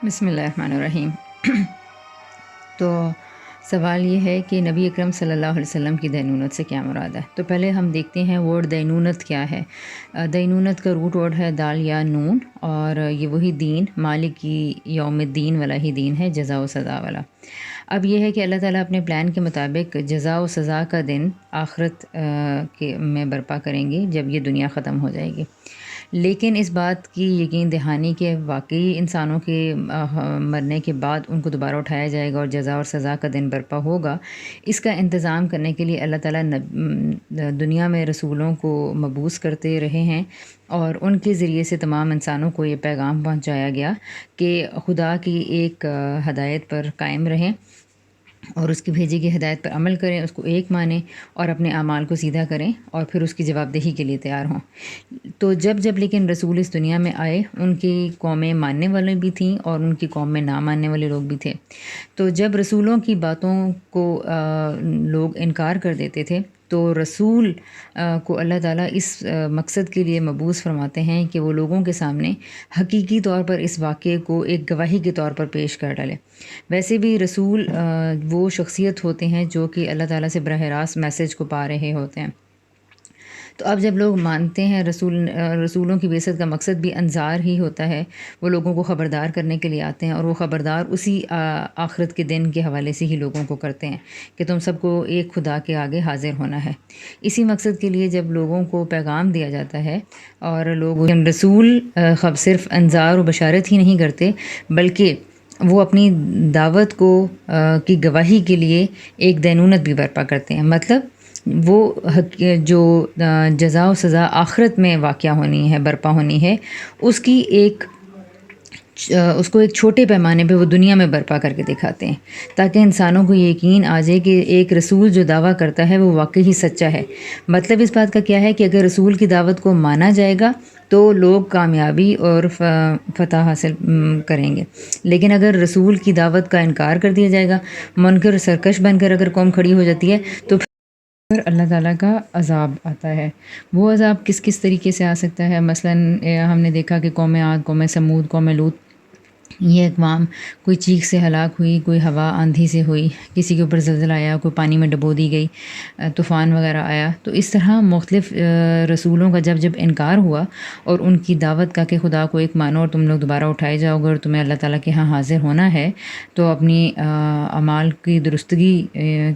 بسم اللہ الرحمن الرحیم۔ تو سوال یہ ہے کہ نبی اکرم صلی اللہ علیہ وسلم کی دینونت سے کیا مراد ہے؟ تو پہلے ہم دیکھتے ہیں ورڈ دینونت کیا ہے۔ دینونت کا روٹ ورڈ ہے دال یا نون، اور یہ وہی دین مالک کی یوم الدین والا ہی دین ہے، جزا و سزا والا۔ اب یہ ہے کہ اللہ تعالیٰ اپنے پلان کے مطابق جزا و سزا کا دن آخرت میں برپا کریں گے جب یہ دنیا ختم ہو جائے گی۔ لیکن اس بات کی یقین دہانی کہ واقعی انسانوں کے مرنے کے بعد ان کو دوبارہ اٹھایا جائے گا اور جزا اور سزا کا دن برپا ہوگا، اس کا انتظام کرنے کے لیے اللہ تعالیٰ دنیا میں رسولوں کو مبعوث کرتے رہے ہیں، اور ان کے ذریعے سے تمام انسانوں کو یہ پیغام پہنچایا گیا کہ خدا کی ایک ہدایت پر قائم رہیں اور اس کی بھیجی کی ہدایت پر عمل کریں، اس کو ایک مانیں اور اپنے اعمال کو سیدھا کریں اور پھر اس کی جواب دہی کے لیے تیار ہوں۔ تو جب لیکن رسول اس دنیا میں آئے، ان کی قومیں ماننے والے بھی تھیں اور ان کی قوم میں نہ ماننے والے لوگ بھی تھے۔ تو جب رسولوں کی باتوں کو لوگ انکار کر دیتے تھے تو رسول کو اللہ تعالیٰ اس مقصد کے لیے مبعوث فرماتے ہیں کہ وہ لوگوں کے سامنے حقیقی طور پر اس واقعے کو ایک گواہی کے طور پر پیش کر ڈالے۔ ویسے بھی رسول وہ شخصیت ہوتے ہیں جو کہ اللہ تعالیٰ سے براہ راست میسج کو پا رہے ہوتے ہیں۔ تو اب جب لوگ مانتے ہیں رسولوں کی بعثت کا مقصد بھی انذار ہی ہوتا ہے، وہ لوگوں کو خبردار کرنے کے لیے آتے ہیں، اور وہ خبردار اسی آخرت کے دن کے حوالے سے ہی لوگوں کو کرتے ہیں کہ تم سب کو ایک خدا کے آگے حاضر ہونا ہے۔ اسی مقصد کے لیے جب لوگوں کو پیغام دیا جاتا ہے اور لوگ رسول صرف انذار و بشارت ہی نہیں کرتے، بلکہ وہ اپنی دعوت کو کی گواہی کے لیے ایک دینونت بھی برپا کرتے ہیں۔ مطلب وہ جو جزا و سزا آخرت میں واقع ہونی ہے، برپا ہونی ہے، اس کو ایک چھوٹے پیمانے پہ وہ دنیا میں برپا کر کے دکھاتے ہیں، تاکہ انسانوں کو یہ یقین آ جائے کہ ایک رسول جو دعویٰ کرتا ہے وہ واقعی ہی سچا ہے۔ مطلب اس بات کا کیا ہے کہ اگر رسول کی دعوت کو مانا جائے گا تو لوگ کامیابی اور فتح حاصل کریں گے، لیکن اگر رسول کی دعوت کا انکار کر دیا جائے گا، منکر سرکش بن کر اگر قوم کھڑی ہو جاتی ہے، تو پھر اللہ تعالیٰ کا عذاب آتا ہے۔ وہ عذاب کس طریقے سے آ سکتا ہے؟ مثلاً ہم نے دیکھا کہ قوم عاد، قوم سمود، قوم لوط، یہ اقوام کوئی چیخ سے ہلاک ہوئی، کوئی ہوا آندھی سے ہوئی، کسی کے اوپر زلزلہ آیا، کوئی پانی میں ڈبو دی گئی، طوفان وغیرہ آیا۔ تو اس طرح مختلف رسولوں کا جب انکار ہوا اور ان کی دعوت کا کہ خدا کو ایک مانو اور تم لوگ دوبارہ اٹھائے جاؤ گے اور تمہیں اللہ تعالیٰ کے ہاں حاضر ہونا ہے، تو اپنی اعمال کی درستگی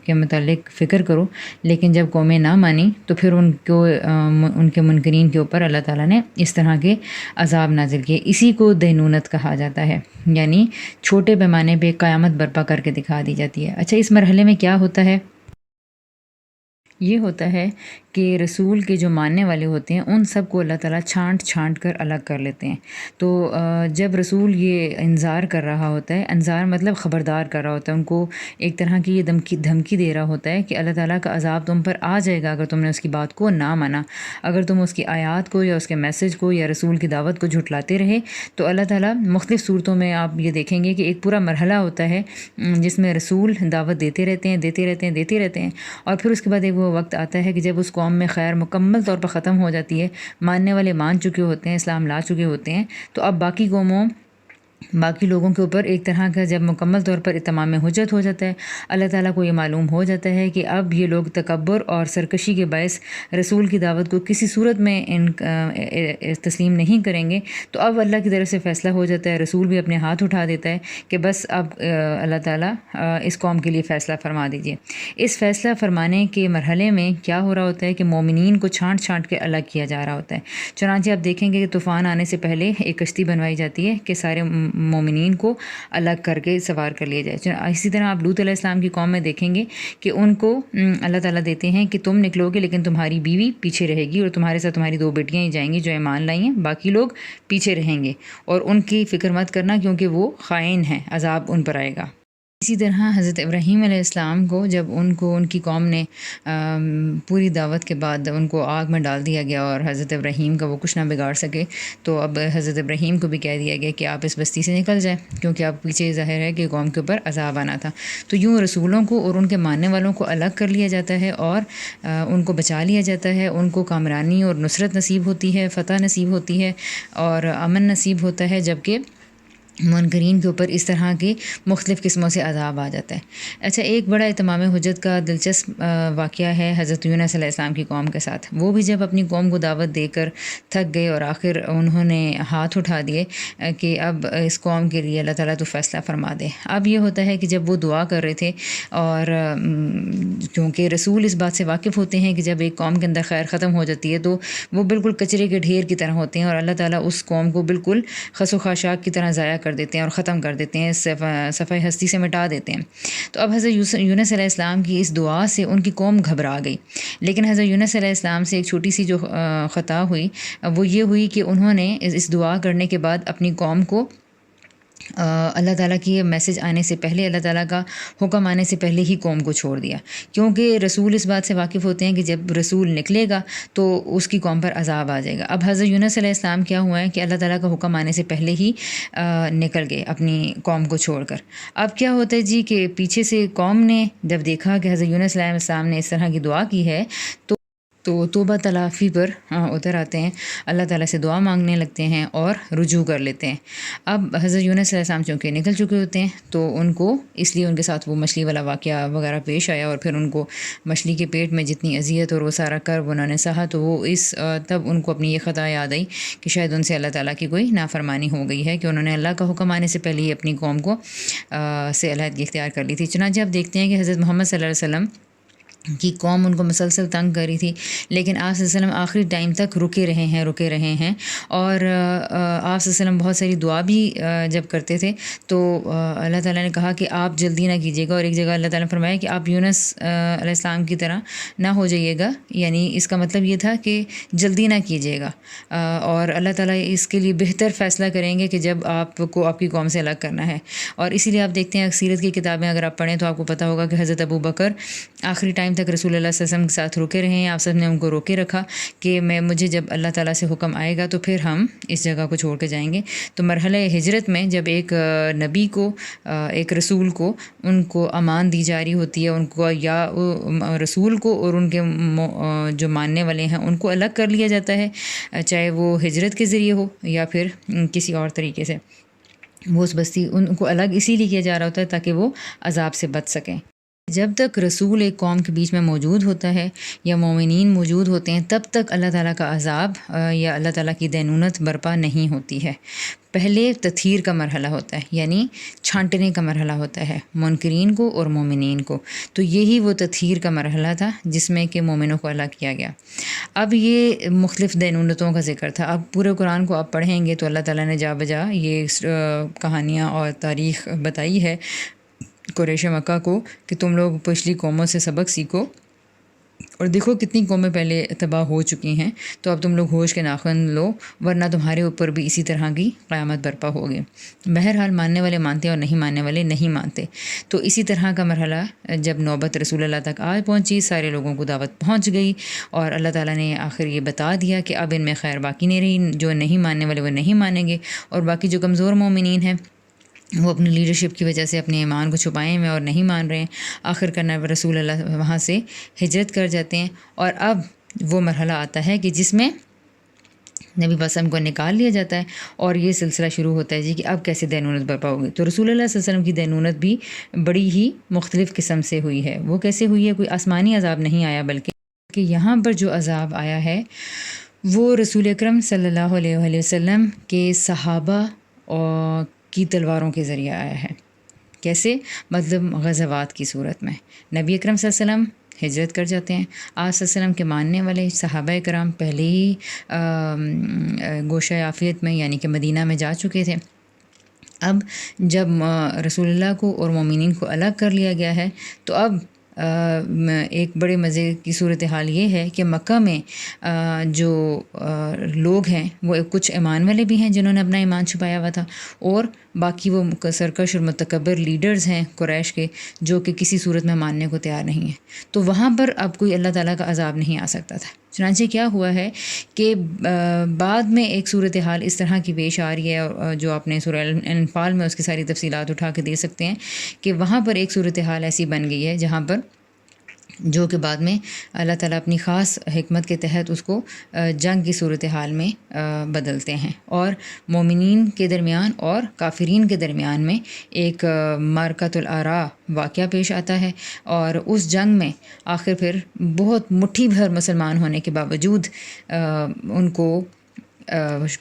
کے متعلق فکر کرو۔ لیکن جب قومیں نہ مانی تو پھر ان کے منکرین کے اوپر اللہ تعالیٰ نے اس طرح کے عذاب نازل کیے۔ اسی کو دینونت کہا جاتا ہے، یعنی چھوٹے پیمانے پہ قیامت برپا کر کے دکھا دی جاتی ہے۔ اچھا، اس مرحلے میں کیا ہوتا ہے؟ یہ ہوتا ہے کہ رسول کے جو ماننے والے ہوتے ہیں ان سب کو اللہ تعالیٰ چھانٹ کر الگ کر لیتے ہیں۔ تو جب رسول یہ انذار کر رہا ہوتا ہے، انذار مطلب خبردار کر رہا ہوتا ہے، ان کو ایک طرح کی یہ دھمکی دے رہا ہوتا ہے کہ اللہ تعالیٰ کا عذاب تم پر آ جائے گا اگر تم نے اس کی بات کو نہ مانا، اگر تم اس کی آیات کو یا اس کے میسج کو یا رسول کی دعوت کو جھٹلاتے رہے۔ تو اللہ تعالیٰ مختلف صورتوں میں آپ یہ دیکھیں گے کہ ایک پورا مرحلہ ہوتا ہے جس میں رسول دعوت دیتے رہتے ہیں، اور پھر اس کے بعد ایک وہ وقت آتا ہے کہ جب اس قوم میں خیر مکمل طور پر ختم ہو جاتی ہے، ماننے والے مان چکے ہوتے ہیں، اسلام لا چکے ہوتے ہیں، تو اب باقی لوگوں کے اوپر ایک طرح کا جب مکمل طور پر اتمام حجت ہو جاتا ہے، اللہ تعالیٰ کو یہ معلوم ہو جاتا ہے کہ اب یہ لوگ تکبر اور سرکشی کے باعث رسول کی دعوت کو کسی صورت میں تسلیم نہیں کریں گے، تو اب اللہ کی طرف سے فیصلہ ہو جاتا ہے، رسول بھی اپنے ہاتھ اٹھا دیتا ہے کہ بس اب اللہ تعالیٰ اس قوم کے لیے فیصلہ فرما دیجیے۔ اس فیصلہ فرمانے کے مرحلے میں کیا ہو رہا ہوتا ہے کہ مومنین کو چھانٹ کے الگ کیا جا رہا ہوتا ہے۔ چنانچہ آپ دیکھیں گے کہ طوفان آنے سے پہلے ایک کشتی بنوائی جاتی ہے کہ سارے مومنین کو الگ کر کے سوار کر لیا جائے۔ اسی طرح آپ لوط علیہ السلام کی قوم میں دیکھیں گے کہ ان کو اللہ تعالیٰ دیتے ہیں کہ تم نکلو گے لیکن تمہاری بیوی پیچھے رہے گی، اور تمہارے ساتھ تمہاری 2 بیٹیاں ہی جائیں گی جو ایمان لائی ہیں، باقی لوگ پیچھے رہیں گے، اور ان کی فکر مت کرنا کیونکہ وہ خائن ہیں، عذاب ان پر آئے گا۔ اسی طرح حضرت ابراہیم علیہ السلام کو جب ان کی قوم نے پوری دعوت کے بعد ان کو آگ میں ڈال دیا گیا اور حضرت ابراہیم کا وہ کچھ نہ بگاڑ سکے، تو اب حضرت ابراہیم کو بھی کہہ دیا گیا کہ آپ اس بستی سے نکل جائیں، کیونکہ اب پیچھے ظاہر ہے کہ قوم کے اوپر عذاب آنا تھا۔ تو یوں رسولوں کو اور ان کے ماننے والوں کو الگ کر لیا جاتا ہے اور ان کو بچا لیا جاتا ہے، ان کو کامرانی اور نصرت نصیب ہوتی ہے، فتح نصیب ہوتی ہے اور امن نصیب ہوتا ہے، جبکہ منکرین کے اوپر اس طرح کے مختلف قسموں سے عذاب آ جاتا ہے۔ اچھا، ایک بڑا اتمام حجت کا دلچسپ واقعہ ہے حضرت یونس علیہ السلام کی قوم کے ساتھ۔ وہ بھی جب اپنی قوم کو دعوت دے کر تھک گئے اور آخر انہوں نے ہاتھ اٹھا دیے کہ اب اس قوم کے لیے اللہ تعالیٰ تو فیصلہ فرما دے۔ اب یہ ہوتا ہے کہ جب وہ دعا کر رہے تھے، اور کیونکہ رسول اس بات سے واقف ہوتے ہیں کہ جب ایک قوم کے اندر خیر ختم ہو جاتی ہے تو وہ بالکل کچرے کے ڈھیر کی طرح ہوتے ہیں، اور اللہ تعالیٰ اس قوم کو بالکل خس و خاشاک کی طرح ضائع کر دیتے ہیں اور ختم کر دیتے ہیں، صفحہ ہستی سے مٹا دیتے ہیں۔ تو اب حضرت یونس علیہ السلام کی اس دعا سے ان کی قوم گھبرا گئی، لیکن حضرت یونس علیہ السلام سے ایک چھوٹی سی جو خطا ہوئی وہ یہ ہوئی کہ انہوں نے اس دعا کرنے کے بعد اپنی قوم کو اللہ تعالیٰ کی میسج آنے سے پہلے، اللہ تعالیٰ کا حکم آنے سے پہلے ہی قوم کو چھوڑ دیا، کیونکہ رسول اس بات سے واقف ہوتے ہیں کہ جب رسول نکلے گا تو اس کی قوم پر عذاب آ جائے گا۔ اب حضرت یونس علیہ السلام کیا ہوا ہے کہ اللہ تعالیٰ کا حکم آنے سے پہلے ہی نکل گئے اپنی قوم کو چھوڑ کر۔ اب کیا ہوتا ہے جی کہ پیچھے سے قوم نے جب دیکھا کہ حضرت یونس علیہ السلام نے اس طرح کی دعا کی ہے تو توبہ تلافی پر اتر آتے ہیں، اللہ تعالیٰ سے دعا مانگنے لگتے ہیں اور رجوع کر لیتے ہیں۔ اب حضرت یونس علیہ السلام چونکہ نکل چکے ہوتے ہیں تو ان کو اس لیے ان کے ساتھ وہ مچھلی والا واقعہ وغیرہ پیش آیا، اور پھر ان کو مچھلی کے پیٹ میں جتنی اذیت اور وہ سارا کرب انہوں نے سہا، تو وہ تب ان کو اپنی یہ خطا یاد آئی کہ شاید ان سے اللہ تعالیٰ کی کوئی نافرمانی ہو گئی ہے کہ انہوں نے اللہ کا حکم آنے سے پہلے ہی اپنی قوم کو سے علیحدگی اختیار کر لی تھی۔ چنانچہ اب دیکھتے ہیں کہ حضرت محمد صلی اللہ علیہ وسلم کی قوم ان کو مسلسل تنگ کری تھی، لیکن آپ صلی اللہ علیہ وسلم آخری ٹائم تک رکے رہے ہیں اور آپ صلی اللہ علیہ وسلم بہت ساری دعا بھی جب کرتے تھے تو اللہ تعالیٰ نے کہا کہ آپ جلدی نہ کیجیے گا، اور ایک جگہ اللہ تعالیٰ نے فرمایا کہ آپ یونس علیہ السلام کی طرح نہ ہو جائیے گا، یعنی اس کا مطلب یہ تھا کہ جلدی نہ کیجیے گا، اور اللہ تعالیٰ اس کے لیے بہتر فیصلہ کریں گے کہ جب آپ کو آپ کی قوم سے الگ کرنا ہے۔ اور اسی لیے آپ دیکھتے ہیں سیرت کی کتابیں اگر آپ پڑھیں تو آپ کو پتہ ہوگا کہ حضرت ابو بکر آخری ٹائم تک رسول اللہ صلی اللہ علیہ وسلم کے ساتھ رکے رہے ہیں، آپ سب نے ان کو روکے رکھا کہ مجھے جب اللہ تعالیٰ سے حکم آئے گا تو پھر ہم اس جگہ کو چھوڑ کے جائیں گے۔ تو مرحلہ ہجرت میں جب ایک نبی کو، ایک رسول کو، ان کو امان دی جا رہی ہوتی ہے، ان کو یا رسول کو اور ان کے جو ماننے والے ہیں ان کو الگ کر لیا جاتا ہے، چاہے وہ ہجرت کے ذریعے ہو یا پھر کسی اور طریقے سے، وہ اس بستی ان کو الگ اسی لیے کیا جا رہا ہوتا ہے تاکہ وہ عذاب سے بچ سکیں۔ جب تک رسول ایک قوم کے بیچ میں موجود ہوتا ہے یا مومنین موجود ہوتے ہیں تب تک اللہ تعالیٰ کا عذاب یا اللہ تعالیٰ کی دینونت برپا نہیں ہوتی ہے۔ پہلے تطہیر کا مرحلہ ہوتا ہے، یعنی چھانٹنے کا مرحلہ ہوتا ہے منکرین کو اور مومنین کو، تو یہی وہ تطہیر کا مرحلہ تھا جس میں کہ مومنوں کو الگ کیا گیا۔ اب یہ مختلف دینونتوں کا ذکر تھا۔ اب پورے قرآن کو آپ پڑھیں گے تو اللہ تعالیٰ نے جا بجا یہ کہانیاں اور تاریخ بتائی ہے قریش مکہ کو کہ تم لوگ پچھلی قوموں سے سبق سیکھو، اور دیکھو کتنی قومیں پہلے تباہ ہو چکی ہیں، تو اب تم لوگ ہوش کے ناخن لو ورنہ تمہارے اوپر بھی اسی طرح کی قیامت برپا ہوگی۔ بہرحال ماننے والے مانتے اور نہیں ماننے والے نہیں مانتے۔ تو اسی طرح کا مرحلہ جب نوبت رسول اللہ تک آ پہنچی، سارے لوگوں کو دعوت پہنچ گئی، اور اللہ تعالیٰ نے آخر یہ بتا دیا کہ اب ان میں خیر باقی نہیں رہی، جو نہیں ماننے والے وہ نہیں مانیں گے، اور باقی جو کمزور مومنین ہیں وہ اپنی لیڈرشپ کی وجہ سے اپنے ایمان کو چھپائے ہوئے اور نہیں مان رہے ہیں، آخر کرنا رسول اللہ وہاں سے ہجرت کر جاتے ہیں۔ اور اب وہ مرحلہ آتا ہے کہ جس میں نبی وسلم کو نکال لیا جاتا ہے، اور یہ سلسلہ شروع ہوتا ہے جی کہ اب کیسے دینونت برپا ہوگی۔ تو رسول اللہ صلی اللہ علیہ وسلم کی دینونت بھی بڑی ہی مختلف قسم سے ہوئی ہے۔ وہ کیسے ہوئی ہے؟ کوئی آسمانی عذاب نہیں آیا، بلکہ کہ یہاں پر جو عذاب آیا ہے وہ رسول اکرم صلی اللہ علیہ وسلم کے صحابہ اور کی تلواروں کے ذریعے آیا ہے۔ کیسے؟ مطلب غزوات کی صورت میں نبی اکرم صلی اللہ علیہ وسلم ہجرت کر جاتے ہیں، آپ صلی اللہ علیہ وسلم کے ماننے والے صحابہ کرام پہلے ہی گوشہ عافیت میں یعنی کہ مدینہ میں جا چکے تھے۔ اب جب رسول اللہ کو اور مومنین کو الگ کر لیا گیا ہے تو اب ایک بڑے مزے کی صورتحال یہ ہے کہ مکہ میں جو لوگ ہیں وہ کچھ ایمان والے بھی ہیں جنہوں نے اپنا ایمان چھپایا ہوا تھا، اور باقی وہ سرکش اور متکبر لیڈرز ہیں قریش کے جو کہ کسی صورت میں ماننے کو تیار نہیں ہیں۔ تو وہاں پر اب کوئی اللہ تعالیٰ کا عذاب نہیں آ سکتا تھا۔ چنانچہ کیا ہوا ہے کہ بعد میں ایک صورتحال اس طرح کی پیش آ رہی ہے جو آپ نے سورہ انفال میں اس کی ساری تفصیلات اٹھا کے دے سکتے ہیں، کہ وہاں پر ایک صورتحال ایسی بن گئی ہے جہاں پر جو کہ بعد میں اللہ تعالیٰ اپنی خاص حکمت کے تحت اس کو جنگ کی صورتحال میں بدلتے ہیں، اور مومنین کے درمیان اور کافرین کے درمیان میں ایک معرکۃ الآراء واقعہ پیش آتا ہے، اور اس جنگ میں آخر پھر بہت مٹھی بھر مسلمان ہونے کے باوجود ان کو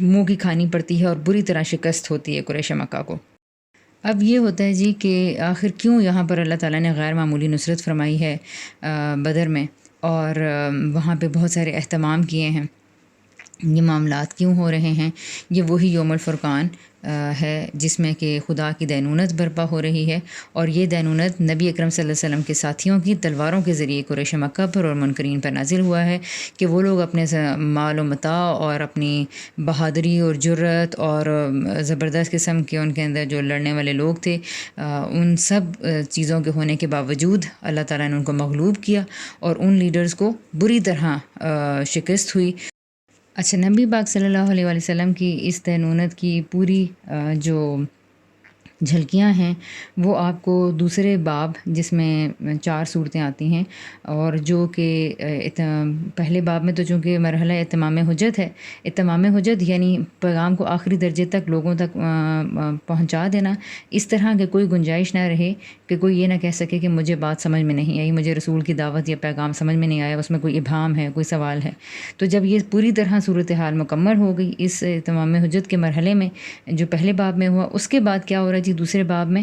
منہ کی کھانی پڑتی ہے اور بری طرح شکست ہوتی ہے قریش مکہ کو۔ اب یہ ہوتا ہے جی کہ آخر کیوں یہاں پر اللہ تعالیٰ نے غیر معمولی نصرت فرمائی ہے بدر میں، اور وہاں پہ بہت سارے اہتمام کیے ہیں، یہ معاملات کیوں ہو رہے ہیں؟ یہ وہی یوم الفرقان ہے جس میں کہ خدا کی دینونت برپا ہو رہی ہے، اور یہ دینونت نبی اکرم صلی اللہ علیہ وسلم کے ساتھیوں کی تلواروں کے ذریعے قریش مکہ پر اور منکرین پر نازل ہوا ہے، کہ وہ لوگ اپنے مال و متاع اور اپنی بہادری اور جرت اور زبردست قسم کے ان کے اندر جو لڑنے والے لوگ تھے، ان سب چیزوں کے ہونے کے باوجود اللہ تعالیٰ نے ان کو مغلوب کیا اور ان لیڈرز کو بری طرح شکست ہوئی۔ اچھا، نبی پاک صلی اللہ علیہ وآلہ وسلم کی اس دینونت کی پوری جو جھلکیاں ہیں وہ آپ کو دوسرے باب، جس میں 4 صورتیں آتی ہیں، اور جو کہ پہلے باب میں تو چونکہ مرحلہ اتمام حجت ہے، اتمام حجت یعنی پیغام کو آخری درجے تک لوگوں تک پہنچا دینا، اس طرح کہ کوئی گنجائش نہ رہے کہ کوئی یہ نہ کہہ سکے کہ مجھے بات سمجھ میں نہیں آئی، مجھے رسول کی دعوت یا پیغام سمجھ میں نہیں آیا، اس میں کوئی ابہام ہے، کوئی سوال ہے۔ تو جب یہ پوری طرح صورتحال مکمل ہو گئی اس اتمام حجت کے مرحلے میں جو پہلے باب میں ہوا، اس کے بعد کیا ہو رہا ہے جی؟ دوسرے باب میں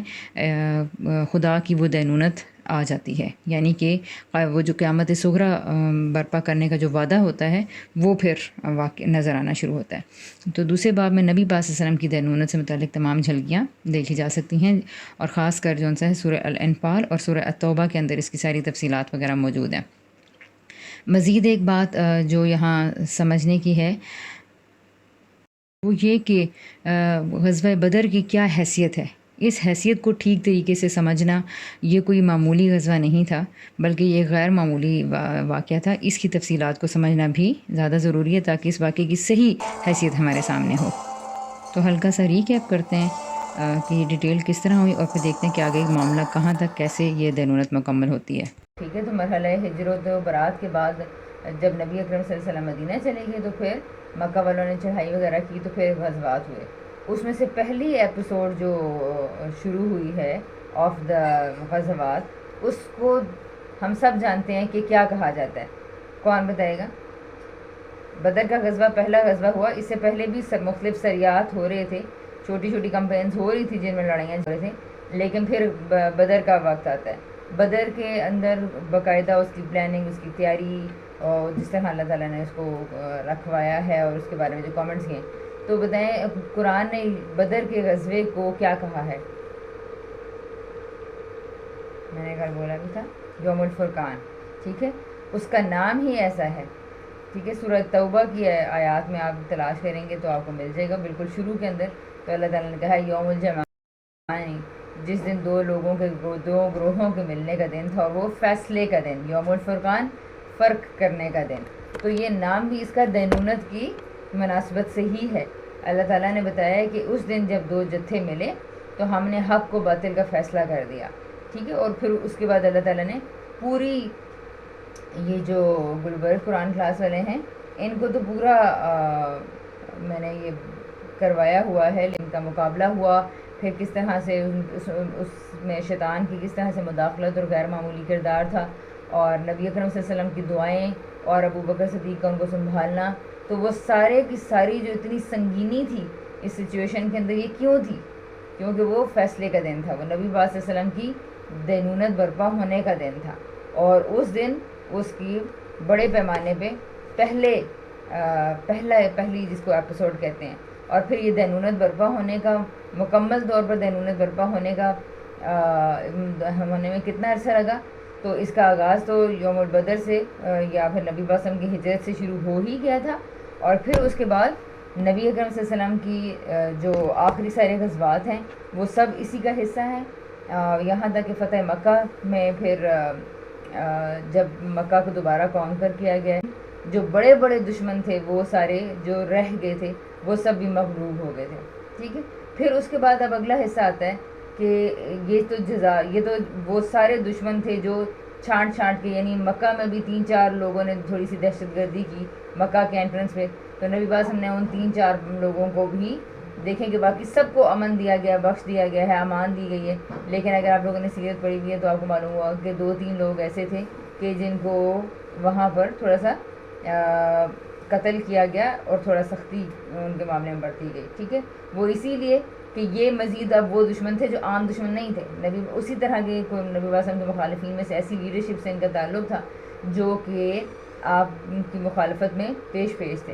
خدا کی وہ دینونت آ جاتی ہے، یعنی کہ وہ جو قیامت صغریٰ برپا کرنے کا جو وعدہ ہوتا ہے وہ پھر واقع نظر آنا شروع ہوتا ہے۔ تو دوسرے باب میں نبی پاک صلی اللہ علیہ وسلم کی دینونت سے متعلق تمام جھلکیاں دیکھی جا سکتی ہیں، اور خاص کر جو ہے سورہ الانفال اور سورہ التوبہ کے اندر اس کی ساری تفصیلات وغیرہ موجود ہیں۔ مزید ایک بات جو یہاں سمجھنے کی ہے وہ یہ کہ غزوہ بدر کی کیا حیثیت ہے۔ اس حیثیت کو ٹھیک طریقے سے سمجھنا، یہ کوئی معمولی غزوہ نہیں تھا بلکہ یہ غیر معمولی واقعہ تھا۔ اس کی تفصیلات کو سمجھنا بھی زیادہ ضروری ہے تاکہ اس واقعے کی صحیح حیثیت ہمارے سامنے ہو۔ تو ہلکا سا ریکیپ کرتے ہیں کہ یہ ڈیٹیل کس طرح ہوئی، اور پھر دیکھتے ہیں کہ آگے معاملہ کہاں تک کیسے یہ دینونت مکمل ہوتی ہے۔ ٹھیک ہے، تو مرحلہ ہجرت و برات کے بعد جب نبی اکرم صلی اللہ علیہ وسلم مدینہ چلے گئے تو پھر مکہ والوں نے چڑھائی وغیرہ کی، تو پھر غزوات ہوئے۔ اس میں سے پہلی ایپیسوڈ جو شروع ہوئی ہے آف دا غزوات، اس کو ہم سب جانتے ہیں کہ کیا کہا جاتا ہے۔ کون بتائے گا؟ بدر کا غزوہ پہلا غزوہ ہوا، اس سے پہلے بھی مختلف سریات ہو رہے تھے، چھوٹی چھوٹی کمپینز ہو رہی تھی جن میں لڑائیاں ہو رہی تھیں، لیکن پھر بدر کا وقت آتا ہے۔ بدر کے اندر باقاعدہ اس کی پلاننگ، اس کی تیاری، اور جس طرح اللہ تعالیٰ نے اس کو رکھوایا ہے اور اس کے بارے میں جو کامنٹس کیے، تو بتائیں قرآن نے بدر کے غزوے کو کیا کہا ہے؟ میں نے کل بولا بھی تھا یوم الفرقان، ٹھیک ہے، اس کا نام ہی ایسا ہے، ٹھیک ہے۔ سورہ توبہ کی آیات میں آپ تلاش کریں گے تو آپ کو مل جائے گا، بالکل شروع کے اندر تو اللہ تعالیٰ نے کہا یوم الجمعین، جس دن دو گروہوں کے ملنے کا دن تھا، اور وہ فیصلے کا دن، یوم الفرقان، فرق کرنے کا دن۔ تو یہ نام بھی اس کا دینونت کی مناسبت سے ہی ہے۔ اللہ تعالیٰ نے بتایا کہ اس دن جب دو جتھے ملے تو ہم نے حق کو باطل کا فیصلہ کر دیا، ٹھیک ہے۔ اور پھر اس کے بعد اللہ تعالیٰ نے پوری، یہ جو گلبرگ قرآن کلاس والے ہیں ان کو تو پورا میں نے یہ کروایا ہوا ہے، ان کا مقابلہ ہوا، پھر کس طرح سے اس میں شیطان کی کس طرح سے مداخلت اور غیر معمولی کردار تھا، اور نبی اکرم صلی اللہ علیہ وسلم کی دعائیں اور ابو بکر صدیق کا ان کو سنبھالنا، تو وہ سارے کی ساری جو اتنی سنگینی تھی اس سچویشن کے اندر، یہ کیوں تھی؟ کیونکہ وہ فیصلے کا دن تھا، وہ نبی پاک صلی اللہ علیہ وسلم کی دینونت برپا ہونے کا دن تھا، اور اس دن اس کی بڑے پیمانے پہ پہلی جس کو ایپیسوڈ کہتے ہیں، اور پھر یہ دینونت برپا ہونے کا، مکمل طور پر دینونت برپا ہونے میں کتنا عرصہ لگا؟ تو اس کا آغاز تو یوم البدر سے یا پھر نبی پاک صلی اللہ علیہ وسلم کی ہجرت سے شروع ہو ہی گیا تھا، اور پھر اس کے بعد نبی اکرم صلی اللہ علیہ وسلم کی جو آخری سارے غزوات ہیں وہ سب اسی کا حصہ ہیں، یہاں تک کہ فتح مکہ میں پھر جب مکہ کو دوبارہ کانکر کیا گیا، جو بڑے بڑے دشمن تھے وہ سارے جو رہ گئے تھے وہ سب بھی مغلوب ہو گئے تھے، ٹھیک ہے۔ پھر اس کے بعد اب اگلا حصہ آتا ہے کہ یہ تو وہ سارے دشمن تھے جو چھانٹ کے، یعنی مکہ میں بھی 3-4 لوگوں نے تھوڑی سی دہشت گردی کی مکہ کے انٹرنس پہ، تو نبی پاک ہم نے ان 3-4 لوگوں کو بھی دیکھیں کہ باقی سب کو امن دیا گیا، بخش دیا گیا ہے، امان دی گئی ہے. لیکن اگر آپ لوگوں نے سیرت پڑھی ہوئی ہے تو آپ کو معلوم ہوا کہ 2-3 لوگ ایسے تھے کہ جن کو وہاں پر تھوڑا سا قتل کیا گیا اور تھوڑا سختی ان کے معاملے میں برتی گئی. ٹھیک ہے، وہ اسی لیے کہ یہ مزید اب وہ دشمن تھے جو عام دشمن نہیں تھے. نبی اسی طرح کے نبی وسلم کے مخالفین میں سے ایسی لیڈرشپ سے ان کا تعلق تھا جو کہ آپ کی مخالفت میں پیش تھے.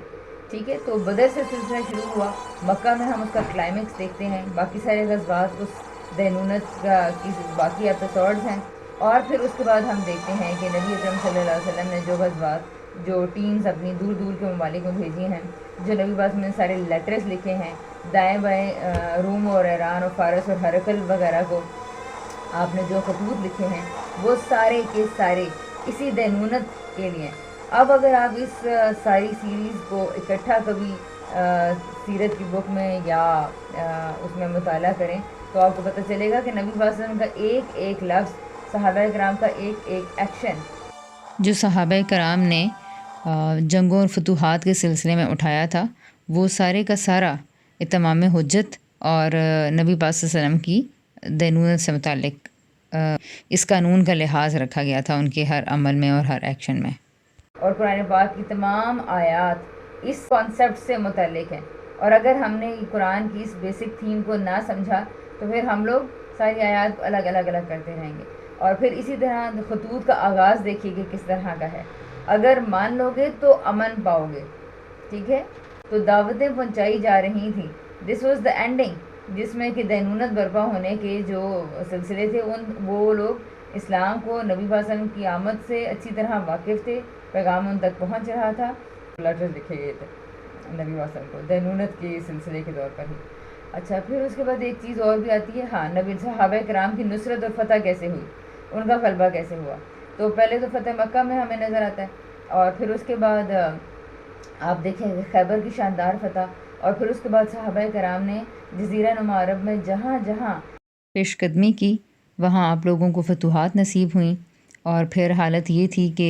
ٹھیک ہے، تو بدر سے سلسلہ شروع ہوا. مکہ میں ہم اس کا کلائمیکس دیکھتے ہیں، باقی سارے غزوات اس دینونت کا کی باقی ایپیسوڈز ہیں. اور پھر اس کے بعد ہم دیکھتے ہیں کہ نبی اکرم صلی اللہ علیہ وسلم نے جو غزوات، جو ٹیمز اپنی دور دور کے ممالک میں بھیجی ہیں، جو نبی پاک نے سارے لیٹرز لکھے ہیں دائیں بائیں روم اور ایران اور فارس اور ہرقل وغیرہ کو آپ نے جو خطوط لکھے ہیں، وہ سارے کے سارے اسی دینونت کے لیے. اب اگر آپ اس ساری سیریز کو اکٹھا کبھی سیرت کی بک میں یا اس میں مطالعہ کریں تو آپ کو پتہ چلے گا کہ نبی صلی اللہ علیہ وسلم کا ایک ایک لفظ، صحابہ کرام کا ایک ایک ایکشن جو صحابہ کرام نے جنگوں اور فتوحات کے سلسلے میں اٹھایا تھا، وہ سارے کا سارا اتمام حجت اور نبی پاک صلی اللہ علیہ وسلم کی دینونت سے متعلق اس قانون کا لحاظ رکھا گیا تھا ان کے ہر عمل میں اور ہر ایکشن میں. اور قرآن پاک کی تمام آیات اس کانسیپٹ سے متعلق ہیں. اور اگر ہم نے قرآن کی اس بیسک تھیم کو نہ سمجھا تو پھر ہم لوگ ساری آیات کو الگ الگ کرتے رہیں گے. اور پھر اسی طرح خطوط کا آغاز دیکھیے کہ کس طرح کا ہے. اگر مان لو گے تو امن پاؤ گے. ٹھیک ہے، تو دعوتیں پہنچائی جا رہی تھیں. دس واز دا اینڈنگ، جس میں کہ دینونت برپا ہونے کے جو سلسلے تھے وہ لوگ اسلام کو نبی صلی اللہ علیہ وسلم کی آمد سے اچھی طرح واقف تھے، پیغام ان تک پہنچ رہا تھا. لیٹرز لکھے گئے تھے نبی صلی اللہ علیہ وسلم کو دینونت کے سلسلے کے دور پر ہی. اچھا، پھر اس کے بعد ایک چیز اور بھی آتی ہے. ہاں، نبی صحابہ کرام کی نصرت اور فتح کیسے ہوئی، ان کا غلبہ کیسے ہوا. تو پہلے تو فتح مکہ میں ہمیں نظر آتا ہے، اور پھر اس کے بعد آپ دیکھیں کہ خیبر کی شاندار فتح، اور پھر اس کے بعد صحابہ کرام نے جزیرہ نما عرب میں جہاں جہاں پیش قدمی کی وہاں آپ لوگوں کو فتوحات نصیب ہوئیں. اور پھر حالت یہ تھی کہ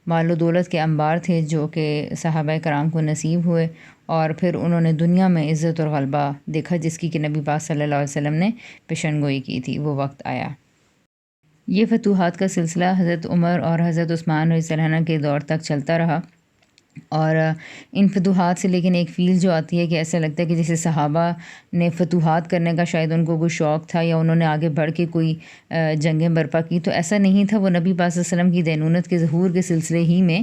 مال و دولت کے انبار تھے جو کہ صحابہ کرام کو نصیب ہوئے، اور پھر انہوں نے دنیا میں عزت اور غلبہ دیکھا جس کی کہ نبی پاک صلی اللہ علیہ وسلم نے پیشن گوئی کی تھی. وہ وقت آیا. یہ فتوحات کا سلسلہ حضرت عمر اور حضرت عثمان رضی اللہ عنہ کے دور تک چلتا رہا. اور ان فتوحات سے لیکن ایک فیل جو آتی ہے کہ ایسا لگتا ہے کہ جیسے صحابہ نے فتوحات کرنے کا شاید ان کو کوئی شوق تھا یا انہوں نے آگے بڑھ کے کوئی جنگیں برپا کی. تو ایسا نہیں تھا. وہ نبی پاک صلی اللہ علیہ وسلم کی دینونت کے ظہور کے سلسلے ہی میں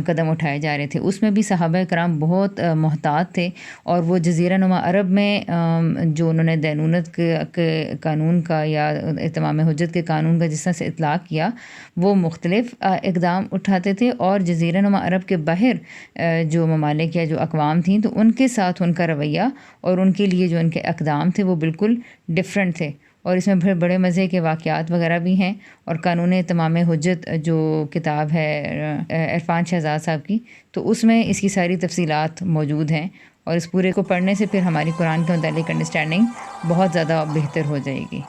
قدم اٹھائے جا رہے تھے. اس میں بھی صحابہ کرام بہت محتاط تھے، اور وہ جزیرہ نما عرب میں جو انہوں نے دینونت کے قانون کا یا اتمام حجت کے قانون کا جس طرح سے اطلاق کیا، وہ مختلف اقدام اٹھاتے تھے. اور جزیرہ نما عرب کے باہر جو ممالک یا جو اقوام تھیں تو ان کے ساتھ ان کا رویہ اور ان کے لیے جو ان کے اقدام تھے وہ بالکل ڈیفرنٹ تھے. اور اس میں پھر بڑے مزے کے واقعات وغیرہ بھی ہیں. اور قانون اتمام حجت جو کتاب ہے عرفان شہزاد صاحب کی، تو اس میں اس کی ساری تفصیلات موجود ہیں. اور اس پورے کو پڑھنے سے پھر ہماری قرآن کے متعلق انڈرسٹینڈنگ بہت زیادہ بہتر ہو جائے گی.